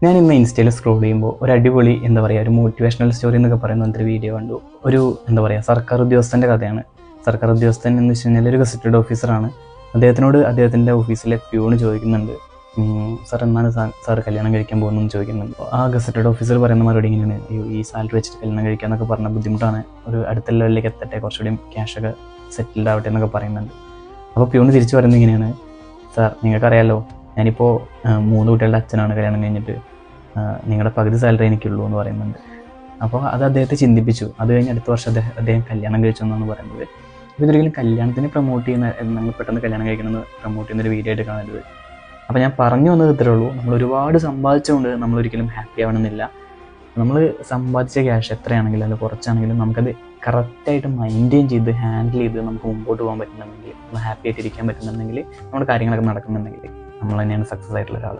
ഞാൻ ഇന്ന് ഇൻസ്റ്റയിൽ സ്ക്രോൾ ചെയ്യുമ്പോൾ ഒരു അടിപൊളി എന്താ പറയുക ഒരു മോട്ടിവേഷണൽ സ്റ്റോറി എന്നൊക്കെ പറയുന്ന ഒരു വീഡിയോ കണ്ടു. ഒരു എന്താ പറയുക സർക്കാർ ഉദ്യോഗസ്ഥൻ്റെ കഥയാണ്. സർക്കാർ ഉദ്യോഗസ്ഥൻ എന്ന് വെച്ച് കഴിഞ്ഞാൽ ഒരു ഗസറ്റഡ് ഓഫീസറാണ്. അദ്ദേഹത്തിനോട് അദ്ദേഹത്തിൻ്റെ ഓഫീസിലെ പ്യൂണ് ചോദിക്കുന്നുണ്ട്, സാർ എന്നാണ് സാർ കല്യാണം കഴിക്കാൻ പോകുന്നതെന്ന് ചോദിക്കുന്നുണ്ട്. ആ ഗസറ്റഡ് ഓഫീസർ പറയുന്ന മറുപടി ഇങ്ങനെയാണ്, ഈ സാലറി വെച്ചിട്ട് കല്യാണം കഴിക്കാന്നൊക്കെ പറഞ്ഞാൽ ബുദ്ധിമുട്ടാണ്, ഒരു അടുത്ത ലെവലിലേക്ക് എത്തട്ടെ, കുറച്ചുകൂടി ക്യാഷൊക്കെ സെറ്റിൽഡ് ആവട്ടെ എന്നൊക്കെ പറയുന്നുണ്ട്. അപ്പോൾ പ്യൂണ് തിരിച്ചു പറയുന്നത് ഇങ്ങനെയാണ്, സാർ നിങ്ങൾക്കറിയാലോ ഞാനിപ്പോൾ 3 കുട്ടികളുടെ അച്ഛനാണ്, കല്യാണം കഴിഞ്ഞിട്ട് നിങ്ങളുടെ പകുതി സാലറി എനിക്കുള്ളൂ എന്ന് പറയുന്നുണ്ട്. അപ്പോൾ അത് അദ്ദേഹത്തെ ചിന്തിപ്പിച്ചു. അത് കഴിഞ്ഞ് അടുത്ത വർഷം അദ്ദേഹം കല്യാണം കഴിച്ചു എന്നാണ് പറയുന്നത്. അപ്പോൾ ഇതൊരിക്കലും കല്യാണത്തിനെ പ്രൊമോട്ട് ചെയ്യുന്ന, നമ്മൾ പെട്ടെന്ന് കല്യാണം കഴിക്കണമെന്ന് പ്രൊമോട്ട് ചെയ്യുന്നൊരു വീഡിയോ ആയിട്ട് കാണരുത്. അപ്പോൾ ഞാൻ പറഞ്ഞു വന്നത് ഇത്രേ ഉള്ളൂ. നമ്മൾ ഒരുപാട് സമ്പാദിച്ചുകൊണ്ട് നമ്മളൊരിക്കലും ഹാപ്പി ആവണമെന്നില്ല. നമ്മൾ സമ്പാദിച്ച ക്യാഷ് എത്രയാണെങ്കിലും അല്ലെങ്കിൽ കുറച്ചാണെങ്കിലും നമുക്കത് കറക്റ്റായിട്ട് മെയിൻറ്റെയിൻ ചെയ്ത് ഹാൻഡിൽ ചെയ്ത് നമുക്ക് മുമ്പോട്ട് പോകാൻ പറ്റുന്നുണ്ടെങ്കിൽ, നമ്മൾ ഹാപ്പി ആയിട്ട് ഇരിക്കാൻ പറ്റുന്നുണ്ടെങ്കിൽ, നമ്മുടെ കാര്യങ്ങളൊക്കെ നടക്കുന്നുണ്ടെങ്കിൽ നമ്മൾ തന്നെയാണ് സക്സസ് ആയിട്ടുള്ള ഒരാൾ.